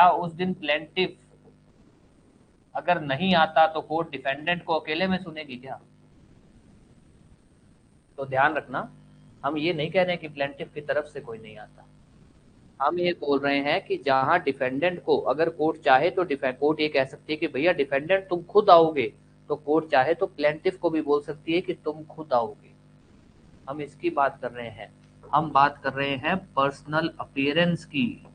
उस दिन प्लेंटिफ अगर नहीं आता तो कोर्ट डिफेंडेंट को अकेले में सुनेगी क्या? तो ध्यान रखना, हम ये नहीं कह रहे हैं कि प्लेंटिफ की तरफ से कोई नहीं आता, हम ये बोल रहे हैं कि जहां डिफेंडेंट को अगर कोर्ट चाहे तो कोर्ट ये कह सकती है कि भैया डिफेंडेंट तुम खुद आओगे, तो कोर्ट चाहे तो प्लेंटिफ को भी बोल सकती है कि तुम खुद आओगे। हम इसकी बात कर रहे हैं, हम बात कर रहे हैं पर्सनल अपीयरेंस की।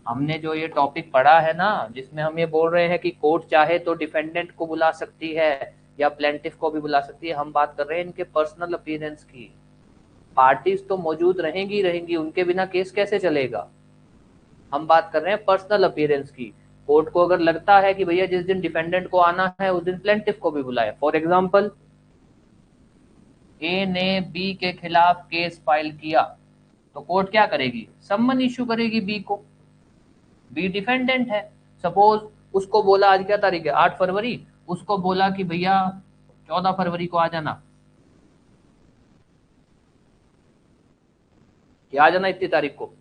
हमने जो ये टॉपिक पढ़ा है ना, जिसमें हम ये बोल रहे हैं कि कोर्ट चाहे तो डिफेंडेंट को बुला सकती है या प्लेंटिफ को भी बुला सकती है, हम बात कर रहे हैं इनके पर्सनल अपीयरेंस की। पार्टीज तो मौजूद रहेंगी रहेंगी, उनके बिना केस कैसे चलेगा? हम बात कर रहे हैं पर्सनल अपीयरेंस की। कोर्ट को अगर लगता है कि भैया जिस दिन डिफेंडेंट को आना है उस दिन प्लेंटिफ को भी बुलाए, फॉर एग्जाम्पल ए ने बी के खिलाफ केस फाइल किया, तो कोर्ट क्या करेगी? सम्मन इश्यू करेगी बी को। बी डिफेंडेंट है, सपोज उसको बोला, आज क्या तारीख है, 8 फरवरी, उसको बोला कि भैया 14 फरवरी को आ जाना, कि आ जाना इतनी तारीख को।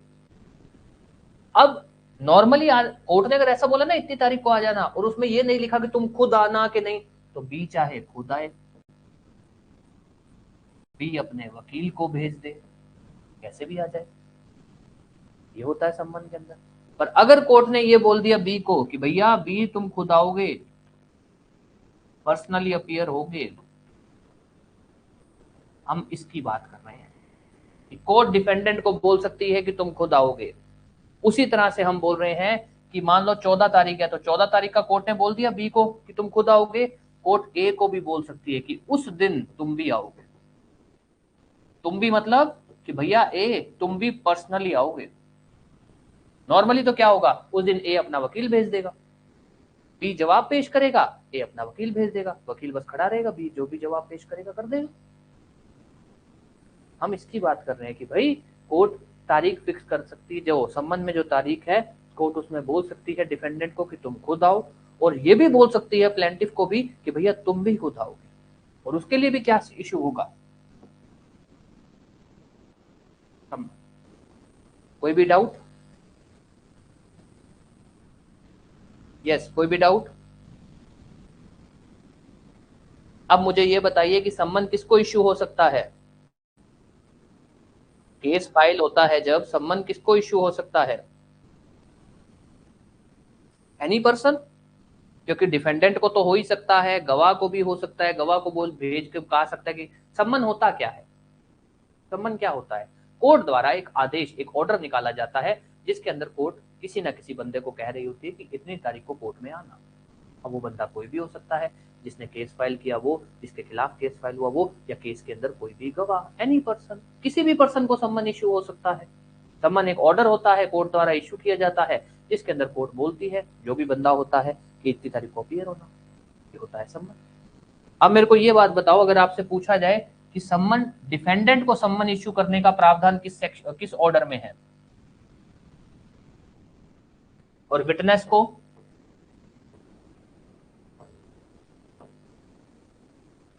अब नॉर्मली कोर्ट ने अगर ऐसा बोला ना इतनी तारीख को आ जाना, और उसमें ये नहीं लिखा कि तुम खुद आना कि नहीं, तो बी चाहे खुद आए, बी अपने वकील को भेज दे, कैसे भी आ जाए, ये होता है सम्मन के अंदर। पर अगर कोर्ट ने ये बोल दिया बी को कि भैया बी तुम खुद आओगे, पर्सनली अपीयर होगे, हम इसकी बात कर रहे हैं कि कोर्ट डिफेंडेंट को बोल सकती है कि तुम खुद आओगे। उसी तरह से हम बोल रहे हैं कि मान लो 14 तारीख है, तो 14 तारीख का कोर्ट ने बोल दिया बी को कि तुम खुद आओगे, कोर्ट ए को भी बोल सकती है कि उस दिन तुम भी आओगे। तुम भी मतलब कि भैया ए तुम भी पर्सनली आओगे। नॉर्मली तो क्या होगा, उस दिन ए अपना वकील भेज देगा, बी जवाब पेश करेगा, ए अपना वकील भेज देगा, वकील बस खड़ा रहेगा, बी जो भी जवाब पेश करेगा कर देगा। हम इसकी बात कर रहे हैं कि भाई कोर्ट तारीख फिक्स कर सकती है, जो संबंध में जो तारीख है कोर्ट उसमें बोल सकती है डिफेंडेंट को कि तुम खुद आओ, और ये भी बोल सकती है प्लेंटिफ को भी कि भैया तुम भी खुद आओगे। और उसके लिए भी क्या इशू होगा? कोई भी डाउट? यस, कोई भी डाउट? अब मुझे ये बताइए कि सम्मन किसको इश्यू हो सकता है? केस फाइल होता है जब, सम्मन किसको इश्यू हो सकता है? एनी पर्सन, क्योंकि डिफेंडेंट को तो हो ही सकता है, गवाह को भी हो सकता है, गवाह को बोल भेज के कहा सकता है कि सम्मन होता क्या है? सम्मन क्या होता है? कोर्ट द्वारा एक आदेश, एक ऑर्डर निकाला जाता है, जिसके अंदर कोर्ट किसी ना किसी बंदे को कह रही होती है कि इतनी तारीख को कोर्ट में आना। अब वो बंदा कोई भी हो सकता है, जिसने केस फाइल किया वो, जिसके खिलाफ केस फाइल हुआ वो, या केस के अंदर कोई भी गवाह, एनी पर्सन, किसी भी पर्सन को सम्मन इश्यू हो सकता है। सम्मन एक ऑर्डर होता है, कोर्ट द्वारा इश्यू किया जाता है, जिसके अंदर कोर्ट बोलती है जो भी बंदा होता है कि इतनी तारीख को अपीयर होना, ये होता है सम्मन। अब मेरे को ये बात बताओ, अगर आपसे पूछा जाए कि सम्मन, डिफेंडेंट को सम्मन इश्यू करने का प्रावधान किस ऑर्डर में है, और विटनेस को?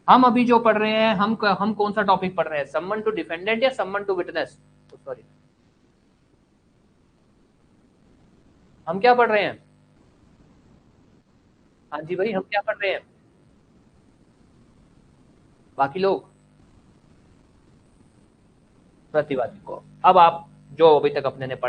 हम अभी जो पढ़ रहे हैं, हम कौन सा टॉपिक पढ़ रहे हैं, सम्मन टू डिफेंडेंट या सम्मन टू विटनेस? सॉरी, हम क्या पढ़ रहे हैं? हाँ जी भाई, हम क्या पढ़ रहे हैं? बाकी लोग प्रतिवादी को। अब आप जो अभी तक अपने ने